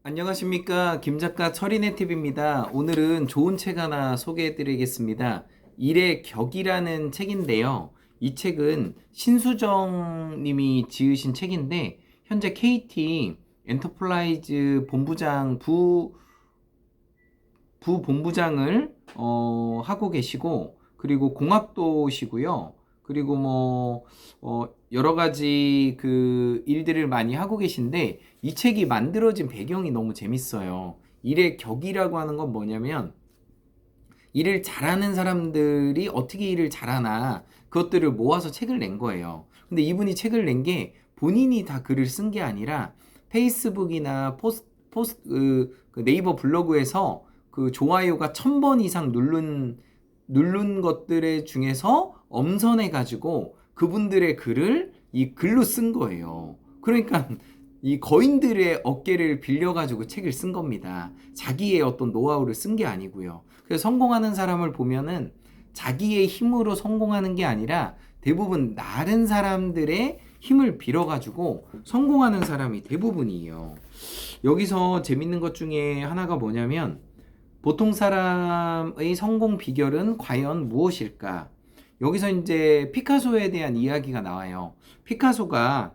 안녕하십니까, 김작가 철인의 팁입니다. 오늘은 좋은 책 하나 소개해 드리겠습니다. 일의 격이라는 책인데요. 이 책은 신수정 님이 지으신 책인데 현재 KT 엔터프라이즈 본부장 부본부장을 하고 계시고, 그리고 공학도시고요. 그리고 여러 가지 그 일들을 많이 하고 계신데, 이 책이 만들어진 배경이 너무 재밌어요. 일의 격이라고 하는 건 뭐냐면, 일을 잘하는 사람들이 어떻게 일을 잘하나, 그것들을 모아서 책을 낸 거예요. 근데 이분이 책을 낸 게 본인이 다 글을 쓴 게 아니라 페이스북이나 그 네이버 블로그에서 그 좋아요가 1000번 이상 누른 것들의 중에서 엄선해 가지고 그분들의 글을 이 글로 쓴 거예요. 그러니까 이 거인들의 어깨를 빌려 가지고 책을 쓴 겁니다. 자기의 어떤 노하우를 쓴 게 아니고요. 그래서 성공하는 사람을 보면은 자기의 힘으로 성공하는 게 아니라 대부분 다른 사람들의 힘을 빌어 가지고 성공하는 사람이 대부분이에요. 여기서 재밌는 것 중에 하나가 뭐냐면, 보통 사람의 성공 비결은 과연 무엇일까? 여기서 이제 피카소에 대한 이야기가 나와요. 피카소가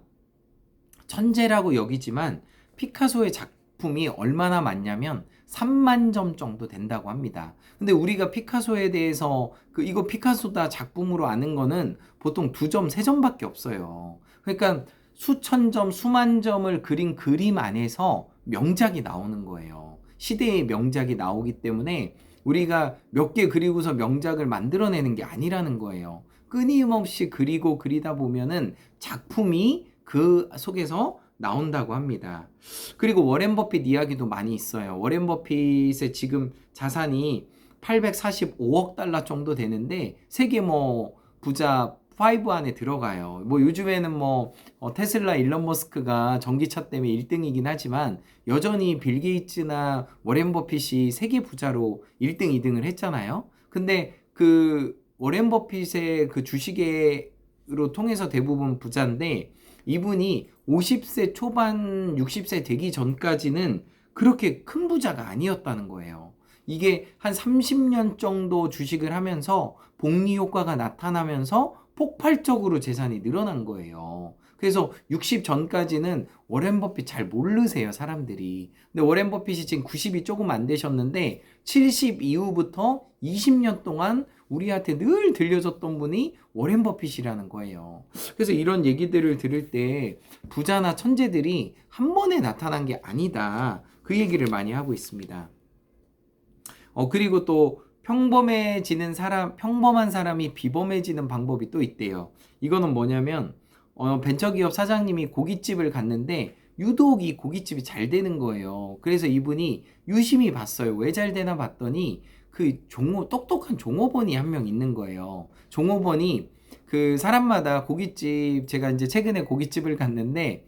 천재라고 여기지만 피카소의 작품이 얼마나 많냐면 3만 점 정도 된다고 합니다. 근데 우리가 피카소에 대해서 이거 피카소다 작품으로 아는 거는 보통 2점, 3점밖에 없어요. 그러니까 수천 점, 수만 점을 그린 그림 안에서 명작이 나오는 거예요. 시대의 명작이 나오기 때문에 우리가 몇 개 그리고서 명작을 만들어내는 게 아니라는 거예요. 끊임없이 그리고 그리다 보면은 작품이 그 속에서 나온다고 합니다. 그리고 워렌 버핏 이야기도 많이 있어요. 워렌 버핏의 지금 자산이 845억 달러 정도 되는데 세계 부자 5 안에 들어가요. 요즘에는 테슬라 일론 머스크가 전기차 때문에 1등이긴 하지만 여전히 빌 게이츠나 워렌 버핏이 세계 부자로 1등, 2등을 했잖아요. 근데 그 워렌 버핏의 그 주식으로 통해서 대부분 부자인데, 이분이 50세 초반 60세 되기 전까지는 그렇게 큰 부자가 아니었다는 거예요. 이게 한 30년 정도 주식을 하면서 복리 효과가 나타나면서 폭발적으로 재산이 늘어난 거예요. 그래서 60 전까지는 워렌 버핏 잘 모르세요, 사람들이. 근데 워렌 버핏이 지금 90이 조금 안 되셨는데 70 이후부터 20년 동안 우리한테 늘 들려줬던 분이 워렌 버핏이라는 거예요. 그래서 이런 얘기들을 들을 때 부자나 천재들이 한 번에 나타난 게 아니다, 그 얘기를 많이 하고 있습니다. 그리고 또 평범한 사람이 비범해지는 방법이 또 있대요. 이거는 뭐냐면, 벤처기업 사장님이 고깃집을 갔는데 유독 이 고깃집이 잘 되는 거예요. 그래서 이분이 유심히 봤어요. 왜 잘 되나 봤더니 똑똑한 종업원이 한 명 있는 거예요. 종업원이 그 사람마다 제가 이제 최근에 고깃집을 갔는데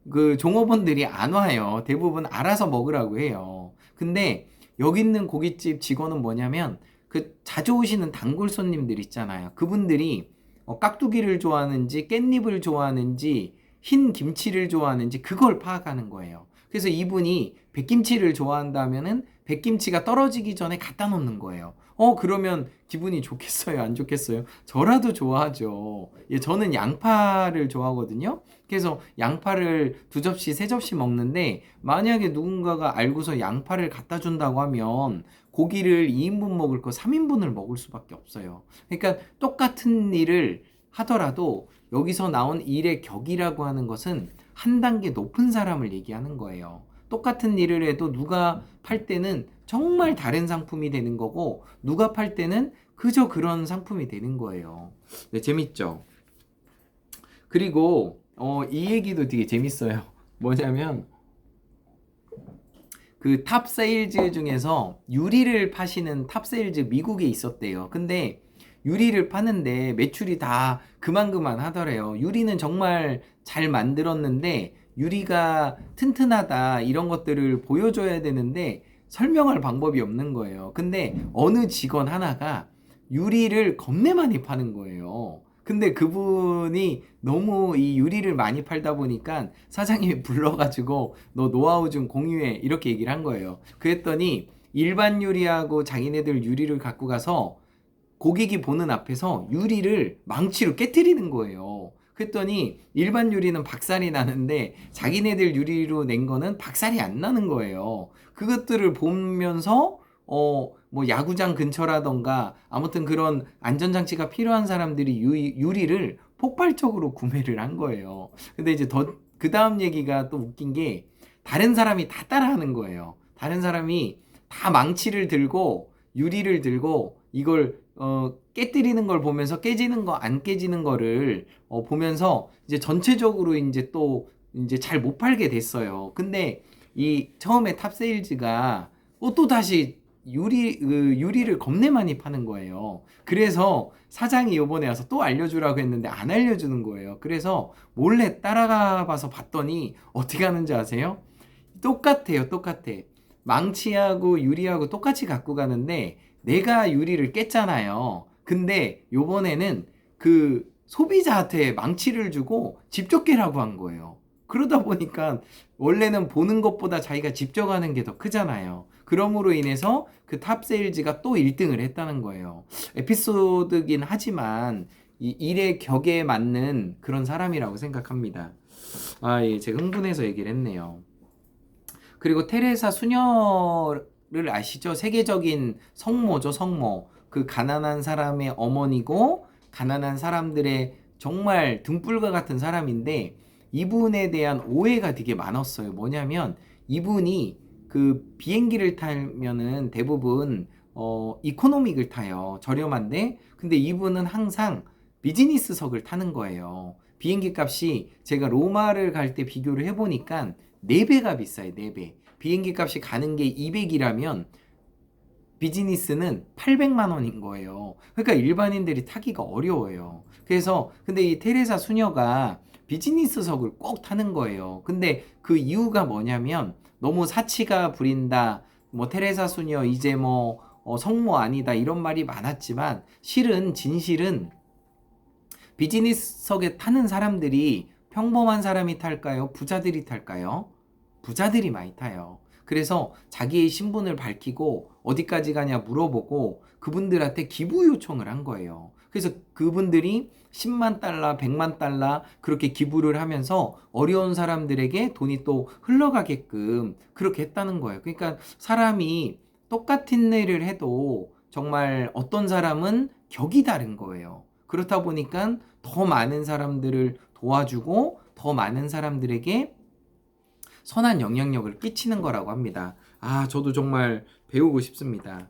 그 종업원들이 안 와요. 대부분 알아서 먹으라고 해요. 근데 여기 있는 고깃집 직원은 뭐냐면, 그 자주 오시는 단골 손님들 있잖아요. 그분들이 깍두기를 좋아하는지 깻잎을 좋아하는지 흰 김치를 좋아하는지 그걸 파악하는 거예요. 그래서 이분이 백김치를 좋아한다면은 백김치가 떨어지기 전에 갖다 놓는 거예요. 그러면 기분이 좋겠어요, 안 좋겠어요? 저라도 좋아하죠. 예, 저는 양파를 좋아하거든요. 그래서 양파를 2접시, 3접시 먹는데, 만약에 누군가가 알고서 양파를 갖다 준다고 하면 고기를 2인분 먹을 거 3인분을 먹을 수밖에 없어요. 그러니까 똑같은 일을 하더라도 여기서 나온 일의 격이라고 하는 것은 한 단계 높은 사람을 얘기하는 거예요. 똑같은 일을 해도 누가 팔 때는 정말 다른 상품이 되는 거고, 누가 팔 때는 그저 그런 상품이 되는 거예요. 네, 재밌죠? 그리고 이 얘기도 되게 재밌어요. 뭐냐면, 그 탑 세일즈 중에서 유리를 파시는 탑 세일즈 미국에 있었대요. 근데 유리를 파는데 매출이 다 그만그만 하더래요. 유리는 정말 잘 만들었는데 유리가 튼튼하다 이런 것들을 보여줘야 되는데 설명할 방법이 없는 거예요. 근데 어느 직원 하나가 유리를 겁내 많이 파는 거예요. 근데 그분이 너무 이 유리를 많이 팔다 보니까 사장님이 불러가지고 너 노하우 좀 공유해 이렇게 얘기를 한 거예요. 그랬더니 일반 유리하고 자기네들 유리를 갖고 가서 고객이 보는 앞에서 유리를 망치로 깨뜨리는 거예요. 그랬더니 일반 유리는 박살이 나는데 자기네들 유리로 낸 거는 박살이 안 나는 거예요. 그것들을 보면서 뭐 야구장 근처라던가 아무튼 그런 안전장치가 필요한 사람들이 유리를 폭발적으로 구매를 한 거예요. 근데 이제 그 다음 얘기가 또 웃긴 게 다른 사람이 다 따라하는 거예요. 다른 사람이 다 망치를 들고 유리를 들고 이걸 깨뜨리는 걸 보면서 깨지는 거 안 깨지는 거를 보면서 이제 전체적으로 이제 또 이제 잘 못 팔게 됐어요. 근데 이 처음에 탑세일즈가 또 다시 유리를 겁내 많이 파는 거예요. 그래서 사장이 요번에 와서 또 알려주라고 했는데 안 알려주는 거예요. 그래서 몰래 따라가 봐서 봤더니 어떻게 하는지 아세요? 똑같아요. 똑같아. 망치하고 유리하고 똑같이 갖고 가는데 내가 유리를 깼잖아요. 근데 요번에는 그 소비자한테 망치를 주고 직접 깨라고 한 거예요. 그러다 보니까 원래는 보는 것보다 자기가 직접 하는 게 더 크잖아요. 그럼으로 인해서 그 탑세일즈가 또 1등을 했다는 거예요. 에피소드긴 하지만 이 일의 격에 맞는 그런 사람이라고 생각합니다. 아, 예, 제가 흥분해서 얘기를 했네요. 그리고 테레사 수녀를 아시죠? 세계적인 성모죠, 성모. 그 가난한 사람의 어머니고 가난한 사람들의 정말 등불과 같은 사람인데 이분에 대한 오해가 되게 많았어요. 뭐냐면 이분이 그 비행기를 타면은 대부분 이코노믹을 타요. 저렴한데 근데 이분은 항상 비즈니스석을 타는 거예요. 비행기 값이 제가 로마를 갈 때 비교를 해보니까 4배가 비싸요. 4배. 비행기 값이 가는 게 200이라면 비즈니스는 800만 원인 거예요. 그러니까 일반인들이 타기가 어려워요. 그래서 근데 이 테레사 수녀가 비즈니스석을 꼭 타는 거예요. 근데 그 이유가 뭐냐면 너무 사치가 부린다. 뭐 테레사 수녀 이제 뭐 성모 아니다 이런 말이 많았지만 실은 진실은 비즈니스석에 타는 사람들이 평범한 사람이 탈까요? 부자들이 탈까요? 부자들이 많이 타요. 그래서 자기의 신분을 밝히고 어디까지 가냐 물어보고 그분들한테 기부 요청을 한 거예요. 그래서 그분들이 10만 달러, 100만 달러 그렇게 기부를 하면서 어려운 사람들에게 돈이 또 흘러가게끔 그렇게 했다는 거예요. 그러니까 사람이 똑같은 일을 해도 정말 어떤 사람은 격이 다른 거예요. 그렇다 보니까 더 많은 사람들을 도와주고 더 많은 사람들에게 선한 영향력을 끼치는 거라고 합니다. 아, 저도 정말 배우고 싶습니다.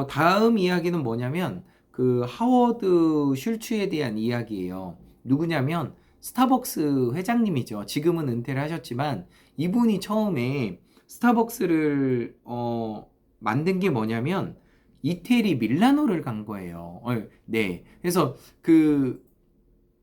다음 이야기는 뭐냐면 그 하워드 슐츠에 대한 이야기예요. 누구냐면 스타벅스 회장님이죠. 지금은 은퇴를 하셨지만 이분이 처음에 스타벅스를 만든 게 뭐냐면 이태리 밀라노를 간 거예요. 네. 그래서 그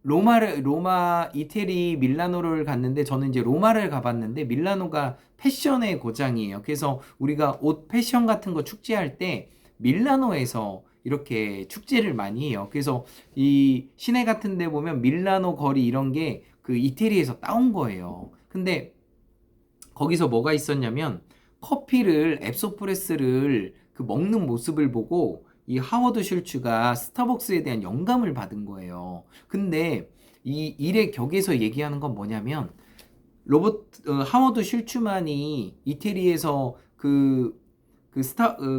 로마, 이태리, 밀라노를 갔는데 저는 이제 로마를 가봤는데 밀라노가 패션의 고장이에요. 그래서 우리가 옷 패션 같은 거 축제할 때 밀라노에서 이렇게 축제를 많이 해요. 그래서 이 시내 같은 데 보면 밀라노 거리 이런 게 그 이태리에서 따온 거예요. 근데 거기서 뭐가 있었냐면 커피를 앱소프레스를 그 먹는 모습을 보고 이 하워드 슐츠가 스타벅스에 대한 영감을 받은 거예요. 근데 이 일의 격에서 얘기하는 건 뭐냐면 하워드 슐츠만이 이태리에서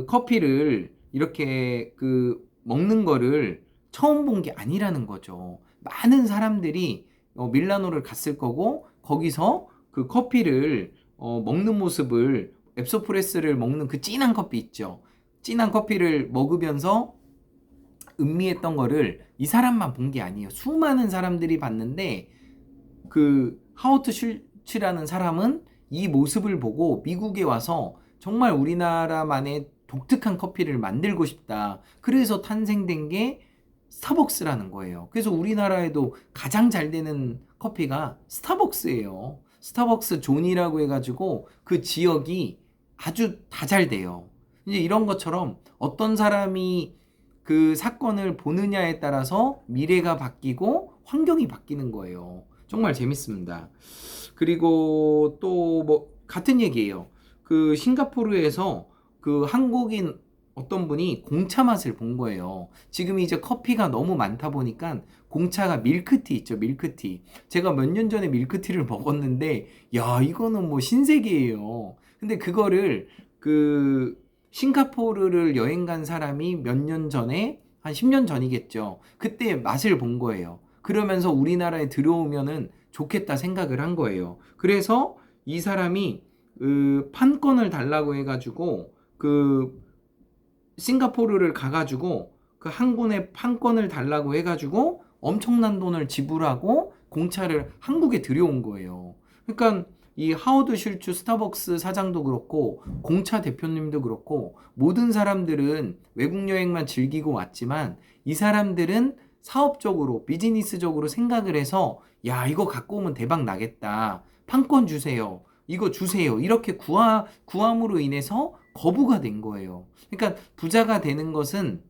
커피를 이렇게 그 먹는 거를 처음 본 게 아니라는 거죠. 많은 사람들이 밀라노를 갔을 거고 거기서 그 커피를 먹는 모습을 앱소프레스를 먹는 그 진한 커피 있죠. 진한 커피를 먹으면서 음미했던 거를 이 사람만 본 게 아니에요. 수많은 사람들이 봤는데 그 하워드 슐츠라는 사람은 이 모습을 보고 미국에 와서 정말 우리나라만의 독특한 커피를 만들고 싶다. 그래서 탄생된 게 스타벅스라는 거예요. 그래서 우리나라에도 가장 잘 되는 커피가 스타벅스예요. 스타벅스 존이라고 해가지고 그 지역이 아주 다 잘 돼요. 이제 이런 것처럼 어떤 사람이 그 사건을 보느냐에 따라서 미래가 바뀌고 환경이 바뀌는 거예요. 정말 재밌습니다. 그리고 또 뭐 같은 얘기예요. 그 싱가포르에서 그 한국인 어떤 분이 공차 맛을 본 거예요. 지금 이제 커피가 너무 많다 보니까 공차가 밀크티 있죠, 밀크티. 제가 몇 년 전에 밀크티를 먹었는데, 야, 이거는 뭐 신세계예요. 근데 그거를 그 싱가포르를 여행 간 사람이 몇 년 전에, 한 10년 전이겠죠. 그때 맛을 본 거예요. 그러면서 우리나라에 들어오면은 좋겠다 생각을 한 거예요. 그래서 이 사람이 그 판권을 달라고 해가지고 그 싱가포르를 가가지고 그 항공의 판권을 달라고 해가지고 엄청난 돈을 지불하고 공차를 한국에 들여온 거예요. 그러니까 이 하워드 슐츠 스타벅스 사장도 그렇고 공차 대표님도 그렇고 모든 사람들은 외국 여행만 즐기고 왔지만 이 사람들은 사업적으로 비즈니스적으로 생각을 해서 야, 이거 갖고 오면 대박 나겠다. 판권 주세요. 이거 주세요. 이렇게 구함으로 인해서 거부가 된 거예요. 그러니까 부자가 되는 것은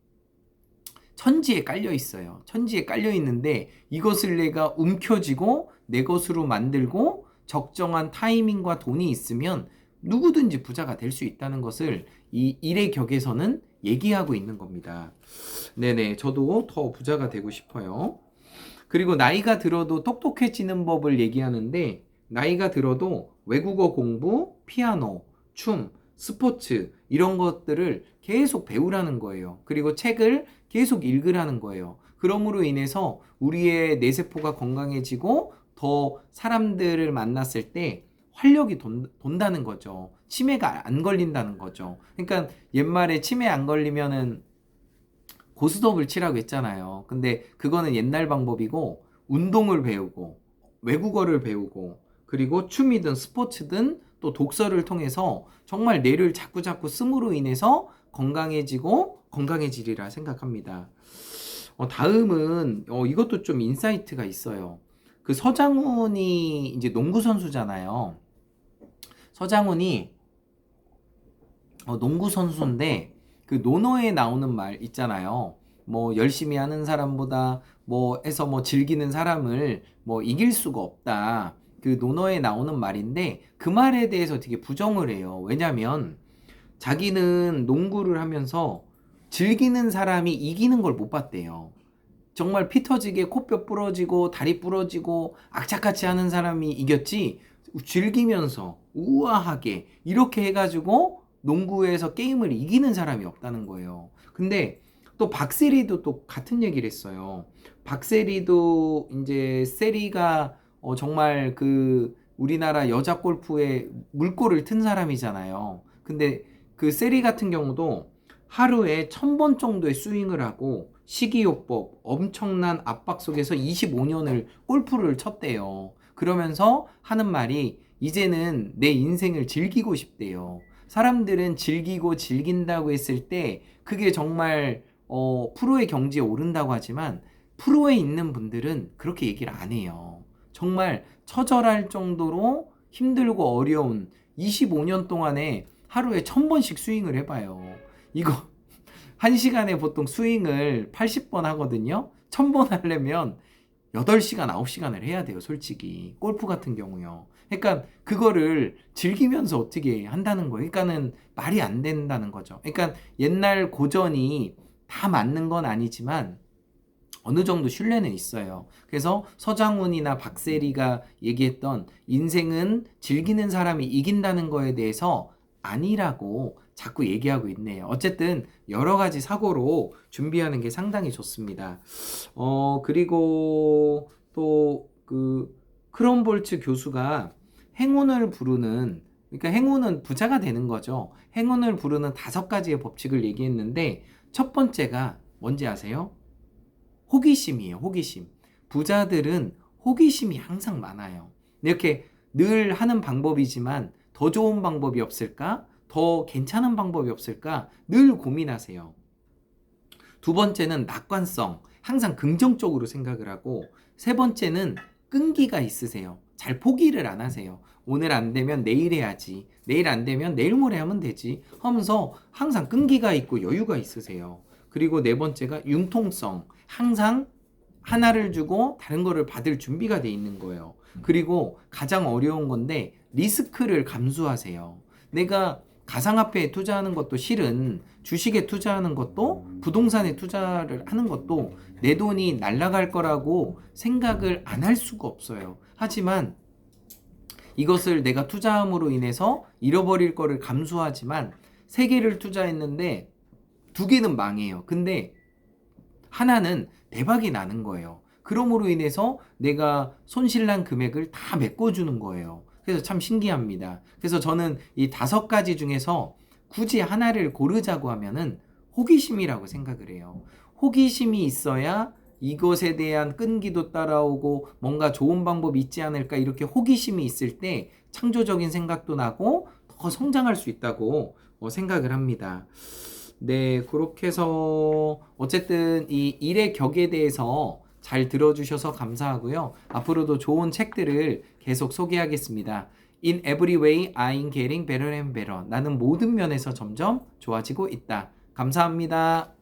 천지에 깔려 있어요. 천지에 깔려 있는데 이것을 내가 움켜쥐고 내 것으로 만들고 적정한 타이밍과 돈이 있으면 누구든지 부자가 될 수 있다는 것을 이 일의 격에서는 얘기하고 있는 겁니다. 네네, 저도 더 부자가 되고 싶어요. 그리고 나이가 들어도 똑똑해지는 법을 얘기하는데 나이가 들어도 외국어 공부, 피아노, 춤, 스포츠 이런 것들을 계속 배우라는 거예요. 그리고 책을 계속 읽으라는 거예요. 그러므로 인해서 우리의 뇌세포가 건강해지고 더 사람들을 만났을 때 활력이 돈다는 거죠. 치매가 안 걸린다는 거죠. 그러니까 옛말에 치매 안 걸리면은 고스톱을 치라고 했잖아요. 근데 그거는 옛날 방법이고 운동을 배우고 외국어를 배우고 그리고 춤이든 스포츠든 또 독서를 통해서 정말 뇌를 자꾸자꾸 씀으로 인해서 건강해지고 건강해지리라 생각합니다. 다음은 이것도 좀 인사이트가 있어요. 그 서장훈이 이제 농구 선수잖아요. 서장훈이 농구 선수인데 그 논어에 나오는 말 있잖아요. 뭐 열심히 하는 사람보다 뭐 해서 뭐 즐기는 사람을 뭐 이길 수가 없다. 그 논어에 나오는 말인데 그 말에 대해서 되게 부정을 해요. 왜냐면 자기는 농구를 하면서 즐기는 사람이 이기는 걸 못 봤대요. 정말 피 터지게 코뼈 부러지고 다리 부러지고 악착같이 하는 사람이 이겼지 즐기면서 우아하게 이렇게 해가지고 농구에서 게임을 이기는 사람이 없다는 거예요. 근데 또 박세리도 또 같은 얘기를 했어요. 박세리도 이제 세리가 정말 그 우리나라 여자 골프에 물꼬를 튼 사람이잖아요. 근데 그 세리 같은 경우도 하루에 1000번 정도의 스윙을 하고 식이요법, 엄청난 압박 속에서 25년을 골프를 쳤대요. 그러면서 하는 말이 이제는 내 인생을 즐기고 싶대요. 사람들은 즐기고 즐긴다고 했을 때 그게 정말 프로의 경지에 오른다고 하지만 프로에 있는 분들은 그렇게 얘기를 안 해요. 정말 처절할 정도로 힘들고 어려운 25년 동안에 하루에 1000번씩 스윙을 해봐요. 이거 1시간에 보통 스윙을 80번 하거든요. 1000번 하려면 8시간, 9시간을 해야 돼요, 솔직히. 골프 같은 경우요. 그러니까 그거를 즐기면서 어떻게 한다는 거예요. 그러니까는 말이 안 된다는 거죠. 그러니까 옛날 고전이 다 맞는 건 아니지만 어느 정도 신뢰는 있어요. 그래서 서장훈이나 박세리가 얘기했던 인생은 즐기는 사람이 이긴다는 거에 대해서 아니라고 자꾸 얘기하고 있네요. 어쨌든 여러 가지 사고로 준비하는 게 상당히 좋습니다. 그리고 또 그 크롬볼츠 교수가 행운을 부르는, 그러니까 행운은 부자가 되는 거죠. 행운을 부르는 5가지의 법칙을 얘기했는데 첫 번째가 뭔지 아세요? 호기심이에요. 호기심. 부자들은 호기심이 항상 많아요. 이렇게 늘 하는 방법이지만 더 좋은 방법이 없을까? 더 괜찮은 방법이 없을까? 늘 고민하세요. 두 번째는 낙관성. 항상 긍정적으로 생각을 하고, 세 번째는 끈기가 있으세요. 잘 포기를 안 하세요. 오늘 안 되면 내일 해야지. 내일 안 되면 내일 모레 하면 되지. 하면서 항상 끈기가 있고 여유가 있으세요. 그리고 네 번째가 융통성. 항상 하나를 주고 다른 거를 받을 준비가 돼 있는 거예요. 그리고 가장 어려운 건데 리스크를 감수하세요. 내가 가상화폐에 투자하는 것도 실은 주식에 투자하는 것도 부동산에 투자를 하는 것도 내 돈이 날아갈 거라고 생각을 안 할 수가 없어요. 하지만 이것을 내가 투자함으로 인해서 잃어버릴 거를 감수하지만 3개를 투자했는데 2개는 망해요. 근데 하나는 대박이 나는 거예요. 그러므로 인해서 내가 손실난 금액을 다 메꿔주는 거예요. 그래서 참 신기합니다. 그래서 저는 이 5가지 중에서 굳이 하나를 고르자고 하면은 호기심이라고 생각을 해요. 호기심이 있어야 이것에 대한 끈기도 따라오고 뭔가 좋은 방법이 있지 않을까, 이렇게 호기심이 있을 때 창조적인 생각도 나고 더 성장할 수 있다고 생각을 합니다. 네, 그렇게 해서 어쨌든 이 일의 격에 대해서 잘 들어주셔서 감사하고요. 앞으로도 좋은 책들을 계속 소개하겠습니다. In every way, I'm getting better and better. 나는 모든 면에서 점점 좋아지고 있다. 감사합니다.